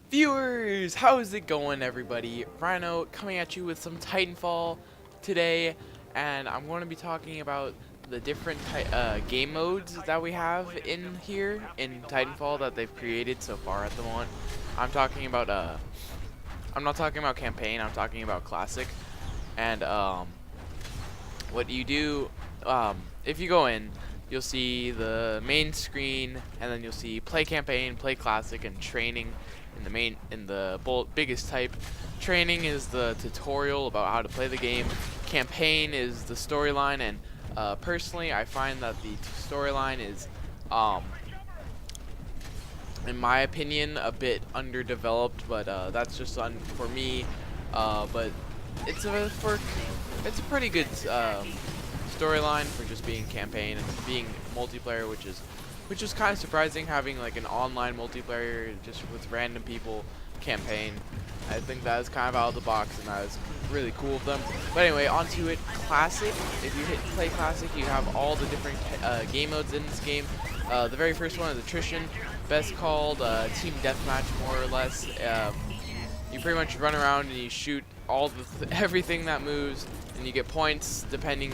Viewers, how's it going, everybody? Rhino coming at you with some Titanfall today, and I'm going to be talking about the different game modes that we have in here in Titanfall that they've created so far at the moment. I'm talking about I'm not talking about campaign. I'm talking about classic, and what you do if you go in. You'll see the main screen, and then you'll see play campaign, play classic, and training in the biggest type. Training is the tutorial about how to play the game. Campaign is the storyline, and personally, I find that the storyline is, in my opinion, a bit underdeveloped. But that's just for me. But it's a pretty good storyline for just being campaign and being multiplayer, which is kind of surprising, having like an online multiplayer just with random people campaign. I think that is kind of out of the box, and that is really cool of them. But anyway, onto it. Classic. If you hit play classic, you have all the different game modes in this game. The very first one is attrition, best called team deathmatch, more or less. You pretty much run around and you shoot all everything that moves, and you get points depending.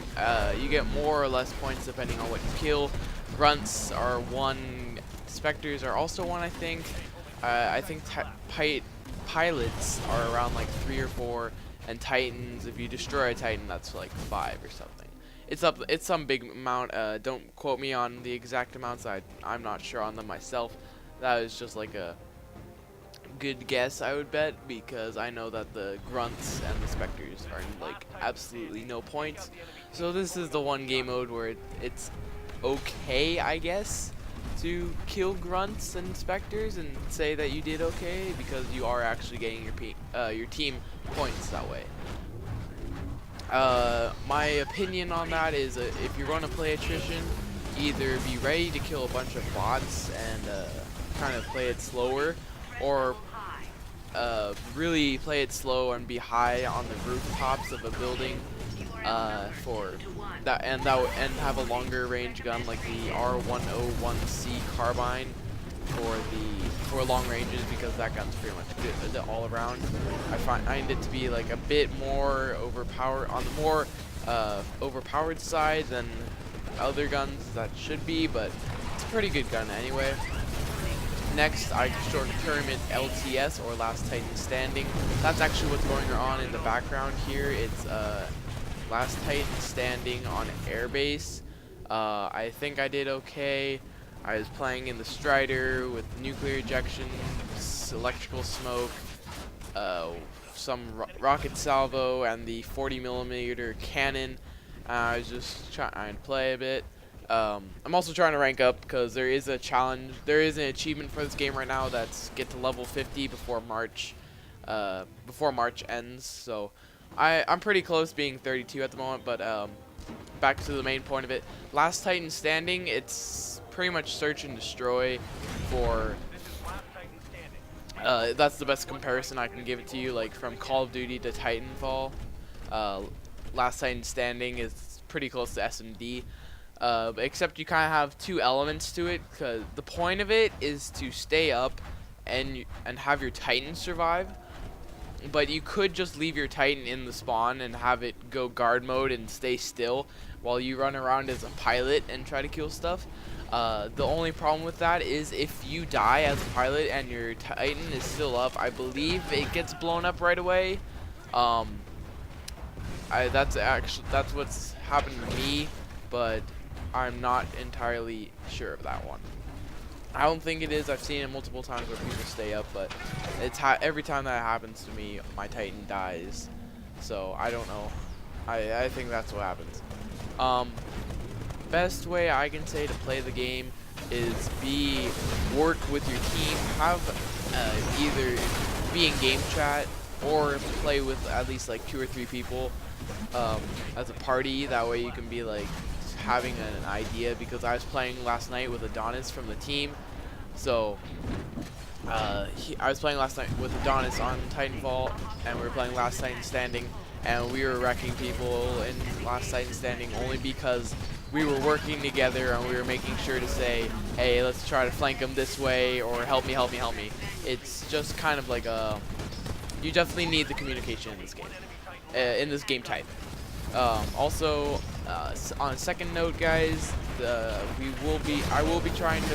You get more or less points depending on what you kill. Grunts are one. Specters are also one, I think. I think pilots are around like 3 or 4, and Titans, if you destroy a Titan, that's like 5 or something. It's some big amount. Don't quote me on the exact amounts. I'm not sure on them myself. That is just like a good guess, I would bet, because I know that the grunts and the specters are like absolutely no points. So this is the one game mode where it's okay, I guess, to kill grunts and specters and say that you did okay, because you are actually getting your team points that way. My opinion on that is, if you're going to play attrition, either be ready to kill a bunch of bots and kind of play it slower, or really play it slow and be high on the rooftops of a building for that, and have a longer range gun like the R101C carbine for long ranges, because that gun's pretty much good all around. I find it to be like a bit more overpowered, on the more overpowered side than other guns that should be, but it's a pretty good gun anyway. Next, I short term it LTS, or Last Titan Standing. That's actually what's going on in the background here. It's Last Titan Standing on Airbase. I think I did okay. I was playing in the Strider with nuclear ejection, electrical smoke, some rocket salvo, and the 40mm cannon. I was just trying to play a bit. I'm also trying to rank up, because there is a challenge. There is an achievement for this game right now that's get to level 50 before March ends. So I'm pretty close, being 32 at the moment. But back to the main point of it. Last Titan Standing, it's pretty much search and destroy for. That's the best comparison I can give it to you, like from Call of Duty to Titanfall. Last Titan Standing is pretty close to S&D. Except you kind of have two elements to it, because the point of it is to stay up and have your Titan survive. But you could just leave your Titan in the spawn and have it go guard mode and stay still while you run around as a pilot and try to kill stuff. The only problem with that is, if you die as a pilot and your Titan is still up, I believe it gets blown up right away. That's what's happened to me, but I'm not entirely sure of that one. I don't think it is. I've seen it multiple times where people stay up, but it's every time that happens to me, my Titan dies. So I don't know. I think that's what happens. Best way I can say to play the game is work with your team. Have either be in game chat or play with at least like 2 or 3 people as a party. That way you can be like having an idea, because I was playing last night with Adonis from the team. So I was playing last night with Adonis on Titanfall, and we were playing Last Titan Standing, and we were wrecking people in Last Titan Standing only because we were working together and we were making sure to say, hey, let's try to flank them this way, or help me, help me, help me. It's just kind of like a, you definitely need the communication in this game type. Also, on a second note, guys, we will be TSing,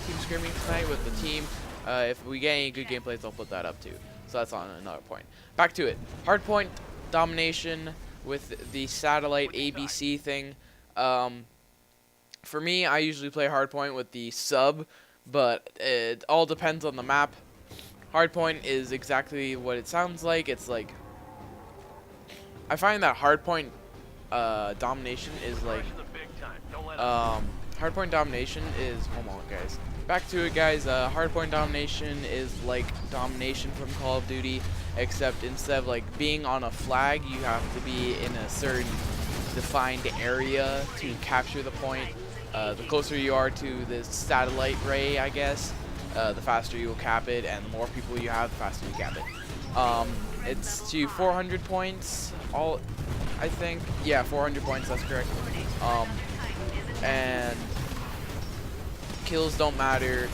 team scrimming tonight with the team. If we get any good gameplays, I'll put that up too. So that's on another point. Back to it. Hardpoint domination with the satellite ABC thing. For me, I usually play hardpoint with the sub, but it all depends on the map. Hardpoint is exactly what it sounds like. It's like, I find that hardpoint domination is like, hardpoint domination is, hold on guys, back to it guys, hardpoint domination is like domination from Call of Duty, except instead of like being on a flag, you have to be in a certain defined area to capture the point. The closer you are to this satellite ray, I guess, the faster you will cap it, and the more people you have, the faster you cap it. It's to 400 points, I think, yeah, 400 points, that's correct. And kills don't matter.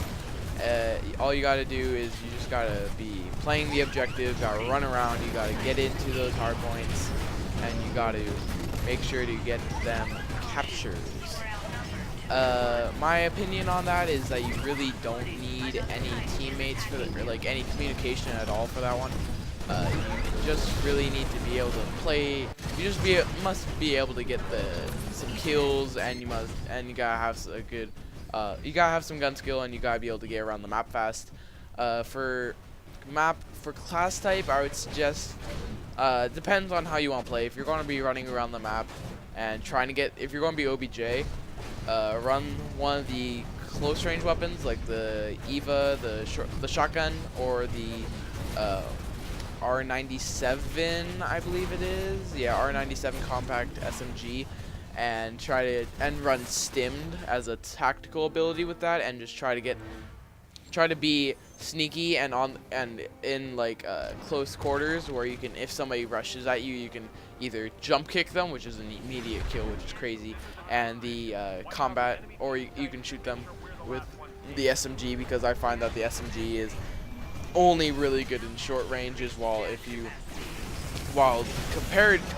All you gotta do is you just gotta be playing the objective, gotta run around, you gotta get into those hard points, and you gotta make sure to get them captures. My opinion on that is that you really don't need any teammates for or like any communication at all for that one. You just really need to be able to play. You just must be able to get some kills, and you gotta have a good. You gotta have some gun skill, and you gotta be able to get around the map fast. For class type, I would suggest. Depends on how you want to play. If you're going to be running around the map and trying to if you're going to be OBJ, run one of the close range weapons like the EVA, the shotgun, or the R97, I believe it is. Yeah, R97 compact SMG, and run stimmed as a tactical ability with that, and just try to be sneaky and in like close quarters where you can, if somebody rushes at you, you can either jump kick them, which is an immediate kill, which is crazy, and the combat, or you can shoot them with the SMG, because I find that the SMG is only really good in short ranges, while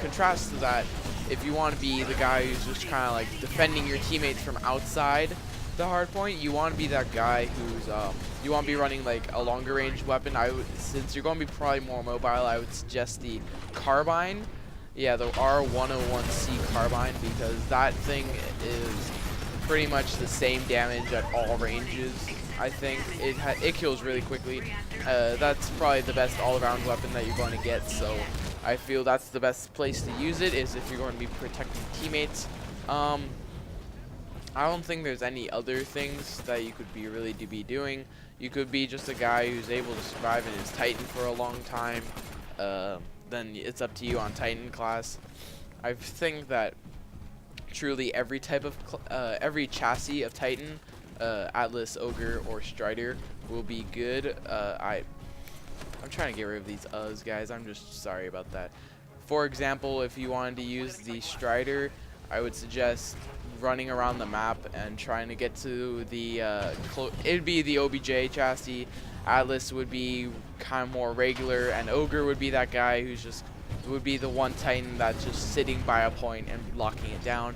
contrast to that, if you want to be the guy who's just kind of like defending your teammates from outside the hard point, you want to be that guy who's you want to be running like a longer range weapon. Since you're going to be probably more mobile, I would suggest the carbine. Yeah, the R101C carbine, because that thing is pretty much the same damage at all ranges. I think it kills really quickly. That's probably the best all-around weapon that you're going to get, so I feel that's the best place to use it, is if you're going to be protecting teammates. I don't think there's any other things that you could be doing. You could be just a guy who's able to survive in his Titan for a long time. Then it's up to you on Titan class. I think that truly every type of every chassis of Titan, Atlas, Ogre, or Strider, will be good. I'm trying to get rid of these guys. I'm just sorry about that. For example, if you wanted to use the Strider, I would suggest running around the map and trying to get to the it'd be the OBJ chassis. Atlas would be kind of more regular, and Ogre would be that guy who's would be the one Titan that's just sitting by a point and locking it down.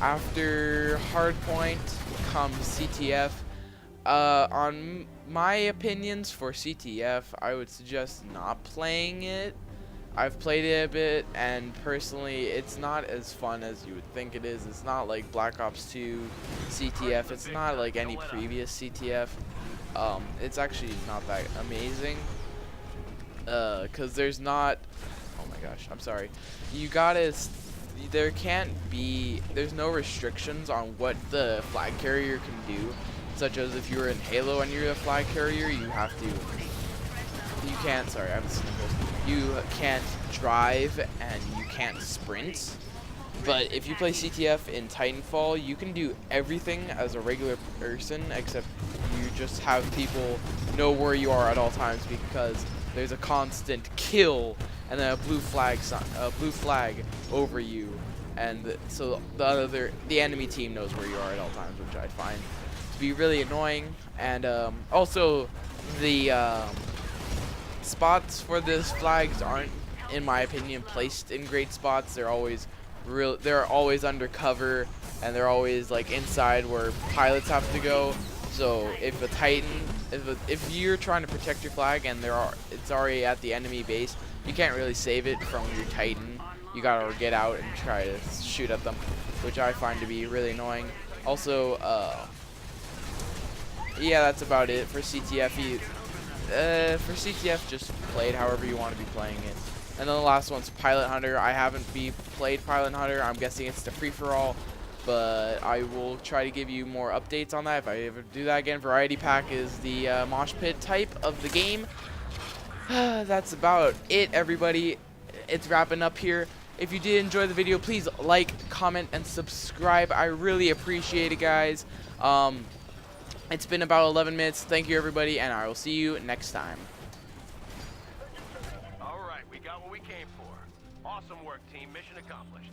After hardpoint comes CTF. On my opinions for CTF, I would suggest not playing it. I've played it a bit, and personally, it's not as fun as you would think it is. It's not like Black Ops 2 CTF. It's not like any previous CTF. It's actually not that amazing. Cause there's not. Oh my gosh, I'm sorry. There's no restrictions on what the flag carrier can do, such as if you're in Halo and you're a flag carrier, you can't drive and you can't sprint. But if you play CTF in Titanfall, you can do everything as a regular person, except you just have people know where you are at all times, because there's a constant kill and then a blue flag over you, and so the enemy team knows where you are at all times, which I find to be really annoying. And also the spots for these flags aren't, in my opinion, placed in great spots. They're always undercover, and they're always like inside where pilots have to go. So if a Titan, if you're trying to protect your flag and it's already at the enemy base, you can't really save it from your Titan. You gotta get out and try to shoot at them, which I find to be really annoying. Also, yeah, that's about it for CTF. For CTF, just play it however you want to be playing it. And then the last one's Pilot Hunter. I haven't played Pilot Hunter. I'm guessing it's the free-for-all, but I will try to give you more updates on that if I ever do that again. Variety Pack is the mosh pit type of the game. That's about it, everybody. It's wrapping up here. If you did enjoy the video, please like, comment, and subscribe. I really appreciate it, guys. It's been about 11 minutes. Thank you, everybody, and I will see you next time. All right, we got what we came for. Awesome work, team. Mission accomplished.